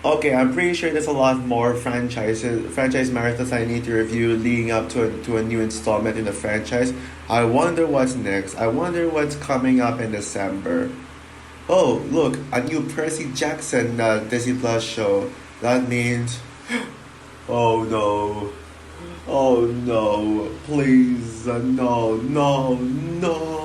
Okay, I'm pretty sure there's a lot more franchise marathons I need to review leading up to a new installment in the franchise. I wonder what's next. I wonder what's coming up in December. Oh, look, a new Percy Jackson Disney Plus show. That means, oh no, oh no, please, no, no, no.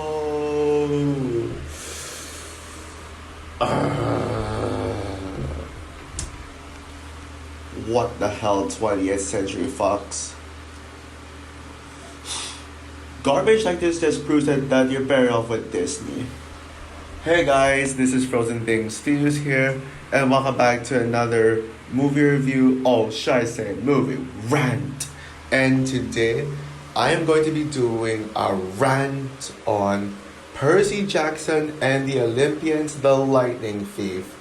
What the hell, 20th Century Fox? Garbage like this just proves that you're better off with Disney. Hey guys, this is Frozen Things Studios here, and welcome back to another movie review. Oh, should I say movie rant? And today, I am going to be doing a rant on Percy Jackson and the Olympians, the Lightning Thief.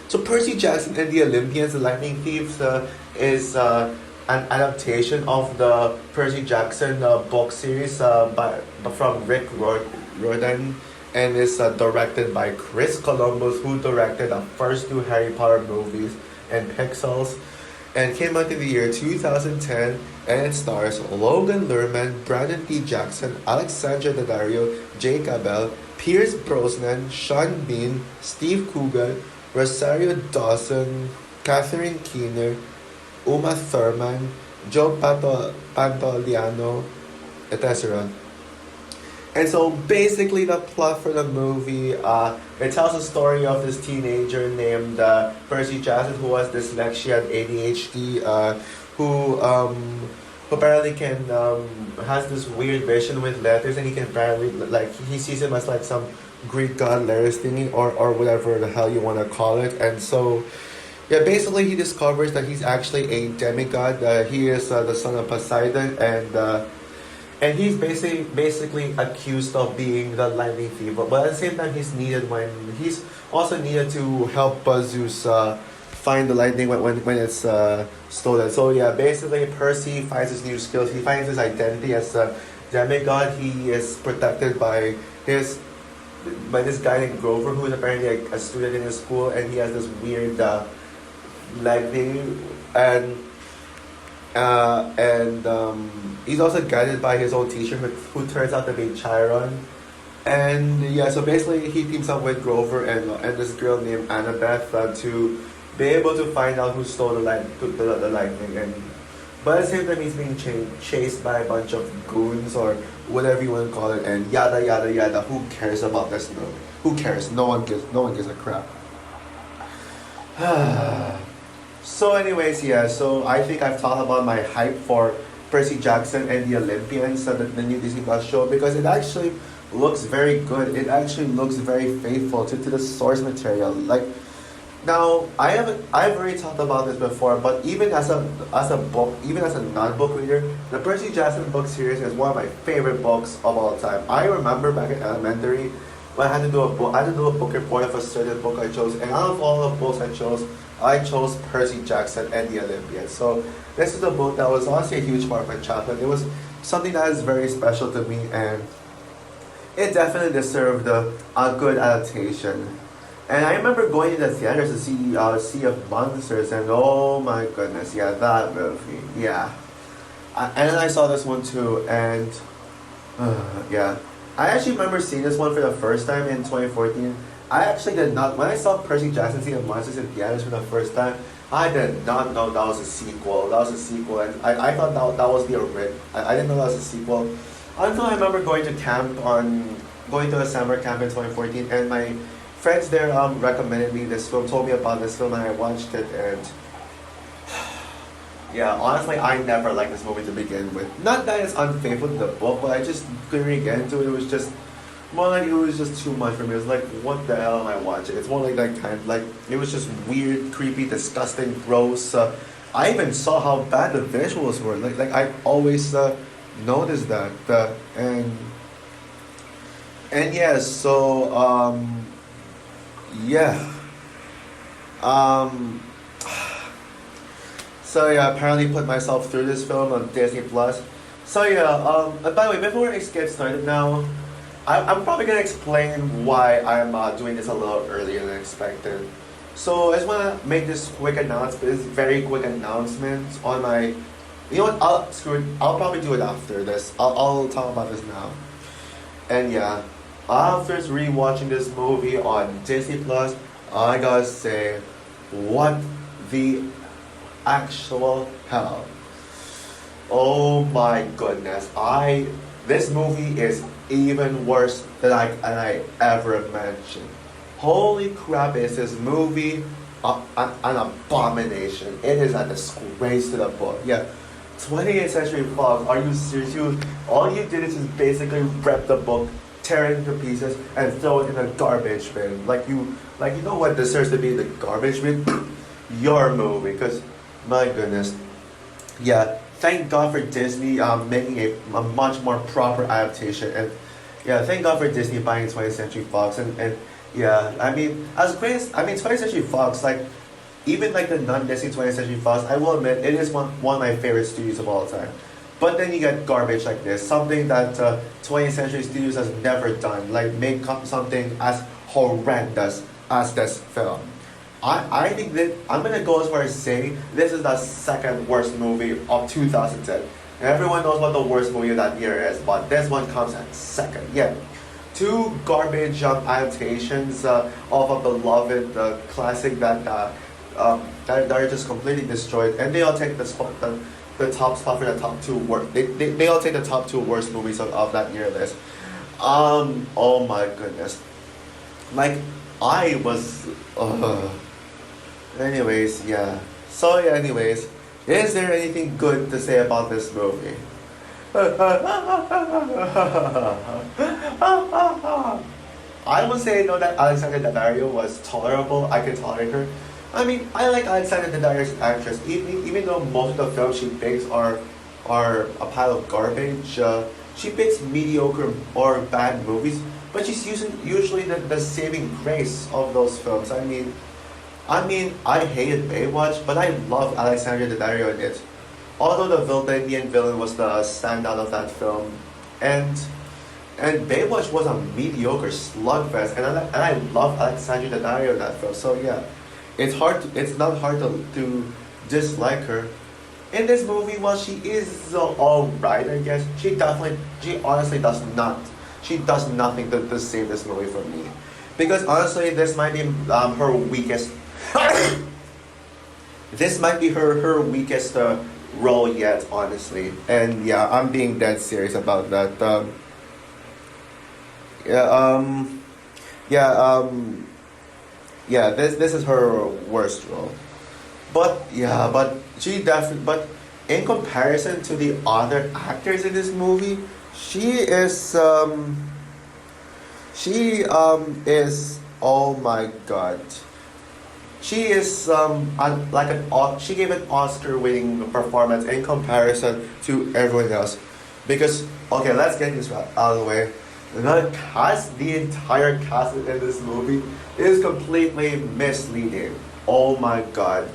So Percy Jackson and the Olympians, the Lightning Thieves, is an adaptation of the Percy Jackson book series from Riordan, and is directed by Chris Columbus, who directed the first two Harry Potter movies and Pixels, and came out in the year 2010, and it stars Logan Lerman, Brandon T. Jackson, Alexandra Daddario, Jake Abel, Pierce Brosnan, Sean Bean, Steve Coogan, Rosario Dawson, Catherine Keener, Uma Thurman, Joe Pantoliano, etc. And so basically the plot for the movie, it tells the story of this teenager named Percy Jackson, who has dyslexia and ADHD, who apparently can has this weird vision with letters, and he can apparently, like, he sees him as like some Greek god letters thingy, or whatever the hell you want to call it. And so yeah, basically he discovers that he's actually a demigod. He is the son of Poseidon, and he's basically accused of being the lightning thief. But at the same time, he's also needed to help Zeus find the lightning when it's stolen. So yeah, basically Percy finds his new skills. He finds his identity as a demigod. He is protected his by this guy named Grover, who is apparently a student in his school, and he has this weird lightning, and he's also guided by his own teacher, who turns out to be Chiron. And yeah, so basically he teams up with Grover and this girl named Annabeth to be able to find out who stole the lightning. And but at the same time, he's being chased by a bunch of goons, or whatever you want to call it, and yada yada yada. Who cares about this? No, who cares? No one gives a crap. So anyways, yeah, so I think I've talked about my hype for Percy Jackson and the Olympians, the new Disney Plus show, because it actually looks very good. It actually looks very faithful to the source material. Like, now I've already talked about this before, but even as a book, even as a non-book reader, the Percy Jackson book series is one of my favorite books of all time. I remember back in elementary when I had to do a book report of a certain book I chose, and out of all the books I chose Percy Jackson and the Olympians. So this is a book that was honestly a huge part of my childhood. It was something that is very special to me, and it definitely deserved a good adaptation. And I remember going to the theaters to see Sea of Monsters, and oh my goodness, yeah, that movie, yeah. And then I saw this one too, and yeah. I actually remember seeing this one for the first time in 2014. I actually did not, when I saw Percy Jackson Sea of Monsters in theaters for the first time, I did not know that was a sequel. That was a sequel, and I thought that was the original. I didn't know that was a sequel until I remember going to a summer camp in 2014, and my friends there recommended me this film, told me about this film, and I watched it, and yeah, honestly, I never liked this movie to begin with. Not that it's unfaithful to the book, but I just couldn't really get into it. It was just more like, it was just too much for me. It was like, what the hell am I watching? It's more like that kind of, like, it was just weird, creepy, disgusting, gross. I even saw how bad the visuals were. Like I always noticed that, and yeah, so yeah. Um, so yeah, apparently put myself through this film on Disney Plus. So yeah, by the way, before I get started now, I'm probably gonna explain why I'm doing this a little earlier than expected. So I just wanna make this quick announcement, this very quick announcement on my. You know what? Screw it. I'll probably do it after this. I'll talk about this now. And yeah, after rewatching this movie on Disney Plus, I gotta say, what the actual hell? Oh my goodness! This movie is even worse than I ever imagined. Holy crap! Is this movie an abomination? It is a disgrace to the book. Yeah. 20th Century Fox, are you serious? All you did is just basically rip the book, tear it into pieces, and throw it in a garbage bin. You know what deserves to be in the garbage bin? Your movie, because my goodness, yeah. Thank God for Disney making a much more proper adaptation, and yeah, thank God for Disney buying 20th Century Fox, and yeah, I mean, as great as 20th Century Fox, like. Even like the non-Disney 20th Century Fox, I will admit it is one of my favorite studios of all time. But then you get garbage like this, something that 20th Century Studios has never done, like make something as horrendous as this film. I think that I'm gonna go as far as saying this is the second worst movie of 2010. Everyone knows what the worst movie of that year is, but this one comes at second. Yeah. Two garbage adaptations of a beloved classic that are just completely destroyed, and they all take the top spot for the top two worst. They all take the top two worst movies of that year list. Oh my goodness, like I was. Anyways, yeah. So yeah, anyways, is there anything good to say about this movie? I would say no that Alexandra Daddario was tolerable. I could tolerate her. I mean, I like Alexandra Daddario's actress, even though most of the films she picks are a pile of garbage. She picks mediocre or bad movies, but she's usually the saving grace of those films. I hated Baywatch, but I love Alexandra Daddario in it. Although the Indian villain was the standout of that film, and Baywatch was a mediocre slugfest, and I love Alexandra Daddario in that film. So yeah. It's not hard to dislike her. In this movie, while she is alright, I guess, she honestly does nothing to save this movie for me. Because honestly, this might be her weakest, this might be her weakest role yet, honestly. And yeah, I'm being dead serious about that. Yeah, yeah, this is her worst role. But but in comparison to the other actors in this movie, she is oh my god. She is she gave an Oscar winning performance in comparison to everyone else. Because okay, let's get this out of the way. The entire cast in this movie is completely misleading. Oh my god.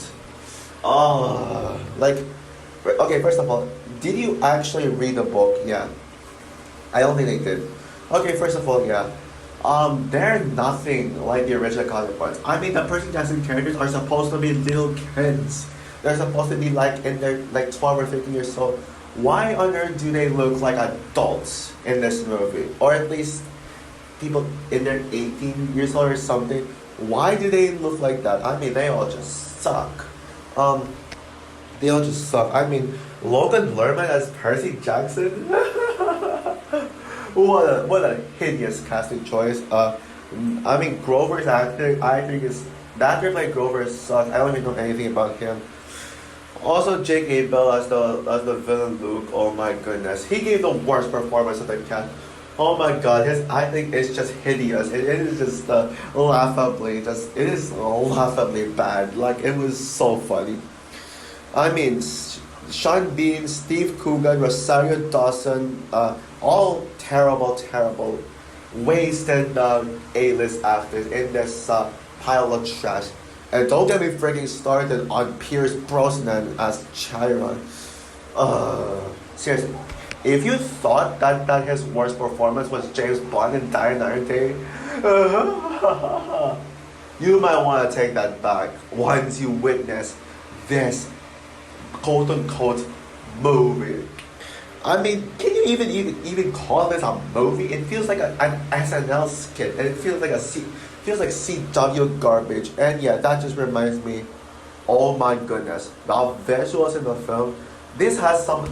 Okay, first of all, did you actually read the book? Yeah. I don't think they did. Okay, first of all, yeah. They're nothing like the original comic books. I mean, the Percy Jackson characters are supposed to be little kids. They're supposed to be like in their 12 or 15 years old. Why on earth do they look like adults in this movie? Or at least people in their 18 years old or something. Why do they look like that? I mean, they all just suck. They all just suck. I mean, Logan Lerman as Percy Jackson. what a hideous casting choice. I mean, Grover's acting, I think is the actor played Grover sucks. I don't even know anything about him. Also, J.K. Bell as the villain Luke. Oh my goodness, he gave the worst performance of the cast. Oh my god, his acting is just hideous. It is just laughably bad. Like it was so funny. I mean, Sean Bean, Steve Coogan, Rosario Dawson, all terrible, wasted A-list actors in this pile of trash. And don't get me freaking started on Pierce Brosnan as Chiron. Seriously, If you thought that his worst performance was James Bond in Die Another Day, you might want to take that back once you witness this quote unquote movie. I mean, can you even call this a movie? It feels like an SNL skit, and it feels like feels like CW garbage. And yeah, that just reminds me. Oh my goodness, the visuals in the film. This has some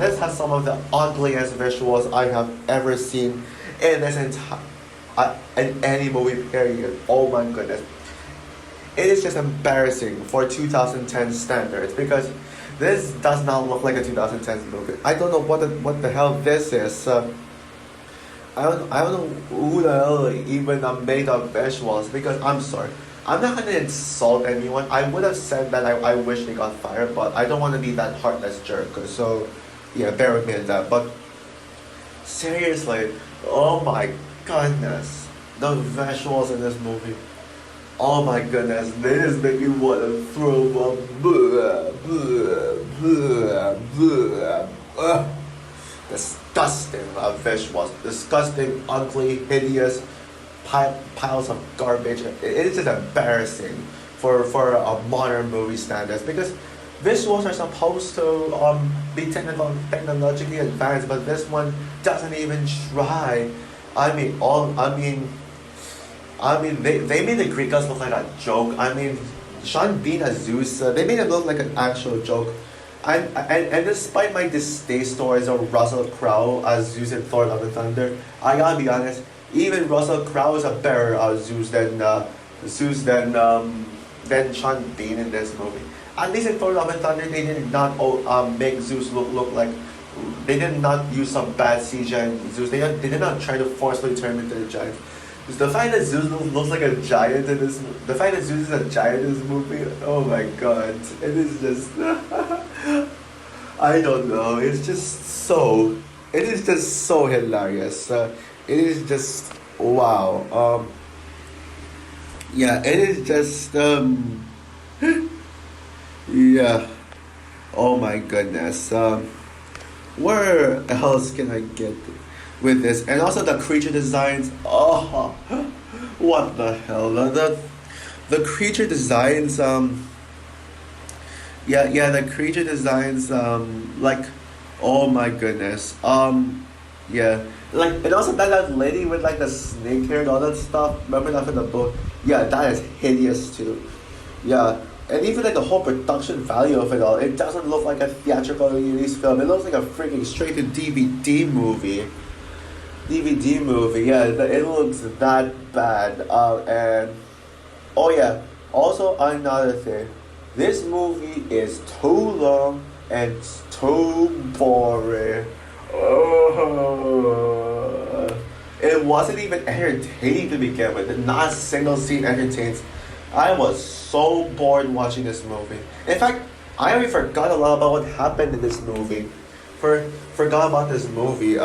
of the ugliest visuals I have ever seen in this entire in any movie period. Oh my goodness, it is just embarrassing for 2010 standards because this does not look like a 2010 movie. I don't know what the hell this is. I don't know who the hell even made up visuals because I'm sorry. I'm not gonna insult anyone. I would have said that I wish they got fired, but I don't want to be that heartless jerk. So, yeah, bear with me on that. But seriously, oh my goodness, the visuals in this movie. Oh my goodness, they just make me want to throw up. Blah, blah, blah, blah. Disgusting visuals. Disgusting, ugly, hideous piles of garbage. It is just embarrassing for modern movie standards because visuals are supposed to be technologically advanced, but this one doesn't even try. They made the Greek gods look like a joke. I mean, Sean Bean as Zeus, they made him look like an actual joke. And despite my distaste towards Russell Crowe as Zeus in Thor: Love and Thunder, I gotta be honest. Even Russell Crowe is a better Zeus than Sean Bean in this movie. At least in Thor: Love and Thunder, they did not make Zeus look like. They did not use some bad CGI in Zeus. They did not try to forcefully turn him into a giant. The fact that Zeus looks like a giant in this, the fact that Zeus is a giant in this movie, oh my god, it is just, I don't know, it is just so hilarious. It is just, wow. Yeah, it is just, yeah, oh my goodness. Where else can I get with this? And also the creature designs. Oh, what the hell? The creature designs. The creature designs. Like, oh my goodness. Yeah, like, and also that lady with like the snake hair and all that stuff. Remember that from the book? Yeah, that is hideous too. Yeah. And even like the whole production value of it all, it doesn't look like a theatrical release film. It looks like a freaking straight to DVD movie. DVD movie, yeah, it looks that bad. And oh yeah, also another thing, this movie is too long and it's too boring. Oh, it wasn't even entertaining to begin with. Not a single scene entertains. I was so bored watching this movie. In fact, I already forgot a lot about what happened in this movie. Forgot about this movie.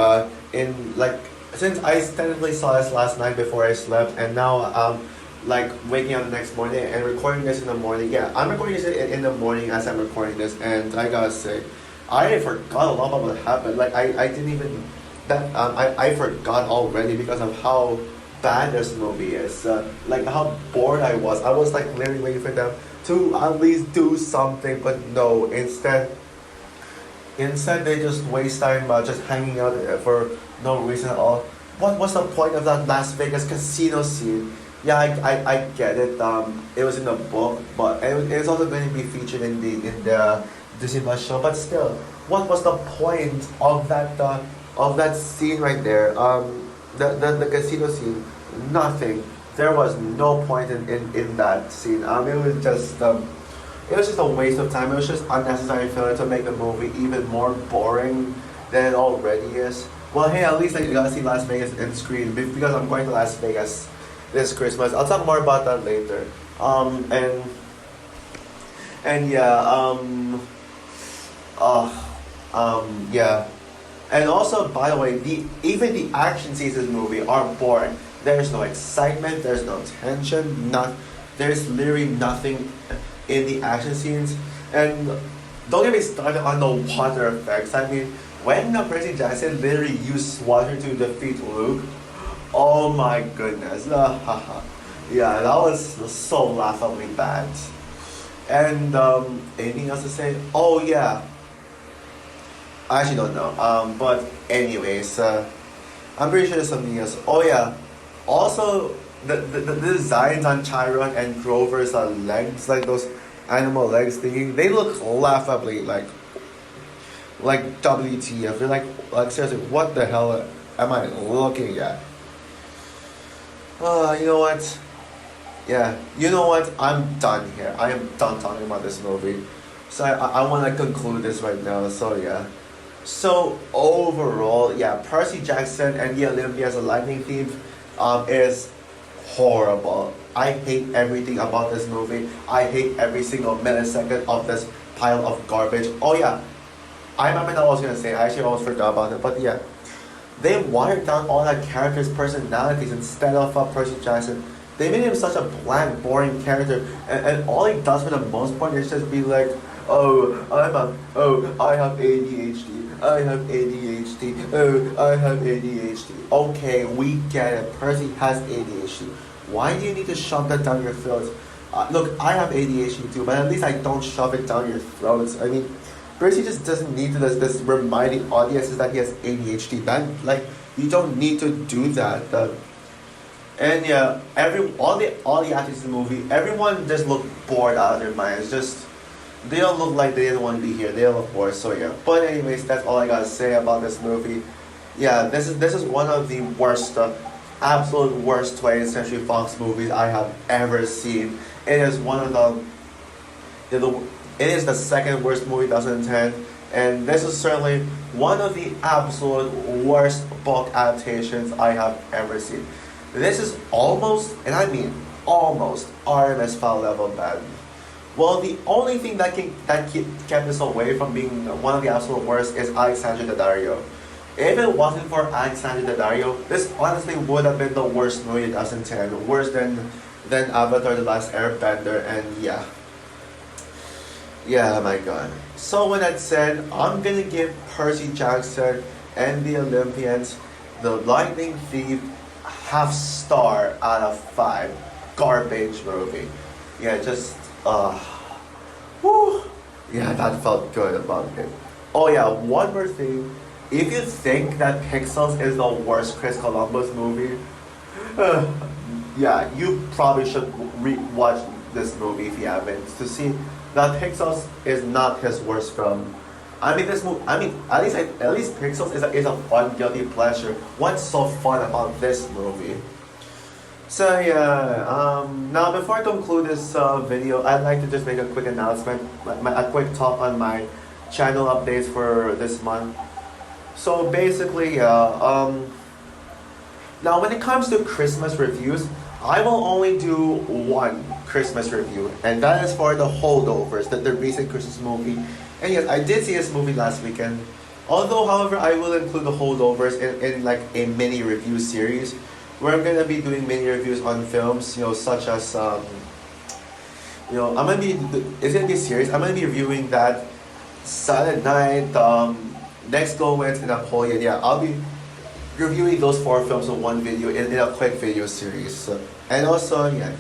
In like, since I technically saw this last night before I slept, and now like waking up the next morning and recording this in the morning. Yeah, I'm recording this in the morning as I'm recording this, and I gotta say, I already forgot a lot about what happened. Like I didn't even I forgot already because of how bad this movie is. Like how bored I was. I was like literally waiting for them to at least do something, but no. Instead they just waste time just hanging out for no reason at all. What's the point of that Las Vegas casino scene? Yeah, I get it. It was in the book, but it's also going to be featured in the Disney Plus show. But still, what was the point of that scene right there? The casino scene. Nothing. There was no point in that scene. It was just a waste of time. It was just unnecessary filler to make the movie even more boring than it already is. Well, hey, at least I got to see Las Vegas in screen because I'm going to Las Vegas this Christmas. I'll talk more about that later. Yeah. And also, by the way, even the action scenes in this movie are boring. There's no excitement. There's no tension. There's literally nothing in the action scenes. And don't get me started on the water effects. I mean, when Percy Jackson literally used water to defeat Luke, oh my goodness. Yeah, that was so laughably bad. And anything else to say? Oh yeah, I actually don't know. But anyways, I'm pretty sure there's something else. Oh yeah, also the designs on Chiron and Grover's legs, like those animal legs thingy, they look laughably like WTF. They're like seriously, what the hell am I looking at? You know what? Yeah, you know what? I'm done here. I am done talking about this movie. So I want to conclude this right now. So yeah. So overall, yeah, Percy Jackson and the Olympians, the lightning thief, is horrible. I hate everything about this movie. I hate every single millisecond of this pile of garbage. Oh yeah, I remember what I was gonna say. I actually almost forgot about it. But yeah, they watered down all that characters' personalities instead of Percy Jackson. They made him such a bland, boring character, and all he does for the most part is just be like, I have ADHD. I have ADHD. Oh, I have ADHD. Okay, we get it. Percy has ADHD. Why do you need to shove that down your throat? Look, I have ADHD too, but at least I don't shove it down your throats. I mean, Percy just doesn't need to this reminding audiences that he has ADHD. That you don't need to do that. And yeah, all the actors in the movie, everyone just looked bored out of their minds. Just they all look like they didn't want to be here. They all look bored. So yeah. But anyways, that's all I gotta say about this movie. Yeah, this is one of the worst, absolute worst 20th Century Fox movies I have ever seen. It is one of it is the second worst movie 2010, and this is certainly one of the absolute worst book adaptations I have ever seen. This is almost, and I mean almost, RMS file level bad. Well, the only thing that kept this away from being one of the absolute worst is Alexandre Daddario. If it wasn't for Alexandre Daddario, this honestly would have been the worst movie in 2010, worse than Avatar: The Last Airbender, and yeah. Yeah, my god. So with that said, I'm gonna give Percy Jackson and the Olympians, the Lightning Thief, half star out of 5. Garbage movie. Yeah, just whew. Yeah, that felt good about it. Oh yeah, one more thing. If you think that Pixels is the worst Chris Columbus movie, yeah, you probably should watch this movie if you haven't, to see that Pixels is not his worst film. I mean, at least Pixels is a fun guilty pleasure. What's so fun about this movie? So yeah, now before I conclude this video, I'd like to just make a quick announcement, a quick talk on my channel updates for this month. So basically, now when it comes to Christmas reviews, I will only do one Christmas review, and that is for The Holdovers, the recent Christmas movie. And yes, I did see this movie last weekend. Although, however, I will include The Holdovers in like a mini review series, where I'm gonna be doing mini reviews on films, such as I'm gonna be it's gonna be a series. I'm gonna be reviewing that, Silent Night, Next Go-Went, and Napoleon. Yeah, I'll be reviewing those 4 films in one video in a quick video series. And also, yeah.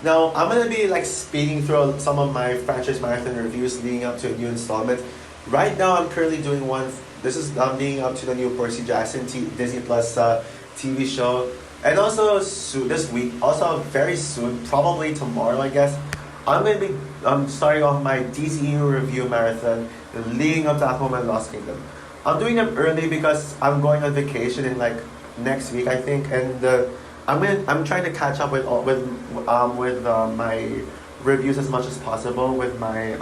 Now, I'm going to be like speeding through some of my franchise marathon reviews leading up to a new installment. Right now, I'm currently doing one. This is leading up to the new Percy Jackson Disney Plus TV show. And also, this week, also very soon, probably tomorrow, I guess, I'm going to be starting off my DCU review marathon leading up to Aquaman Lost Kingdom. I'm doing them early because I'm going on vacation in like next week, I think, and I'm trying to catch up with my reviews as much as possible with my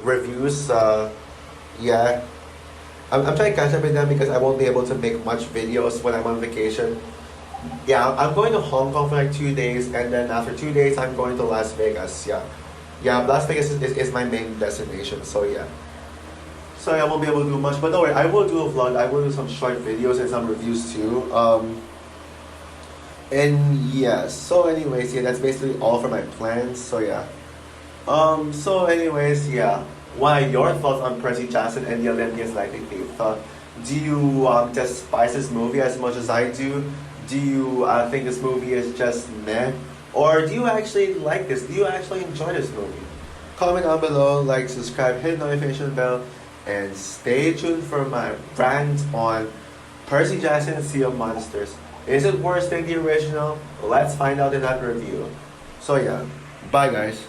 reviews. Yeah, I'm trying to catch up with them because I won't be able to make much videos when I'm on vacation. Yeah, I'm going to Hong Kong for like 2 days, and then after 2 days, I'm going to Las Vegas. Yeah, Las Vegas is my main destination. So yeah. Sorry, I won't be able to do much, but don't worry, I will do a vlog, I will do some short videos and some reviews too. And yeah, so anyways, yeah, that's basically all for my plans, so yeah. So anyways, yeah, what are your thoughts on Percy Jackson and the Olympians like the Thief? Do you despise this movie as much as I do? Do you think this movie is just meh? Or do you actually like this? Do you actually enjoy this movie? Comment down below, like, subscribe, hit the notification bell, and stay tuned for my rant on Percy Jackson and Sea of Monsters. Is it worse than the original? Let's find out in that review. So yeah, bye guys.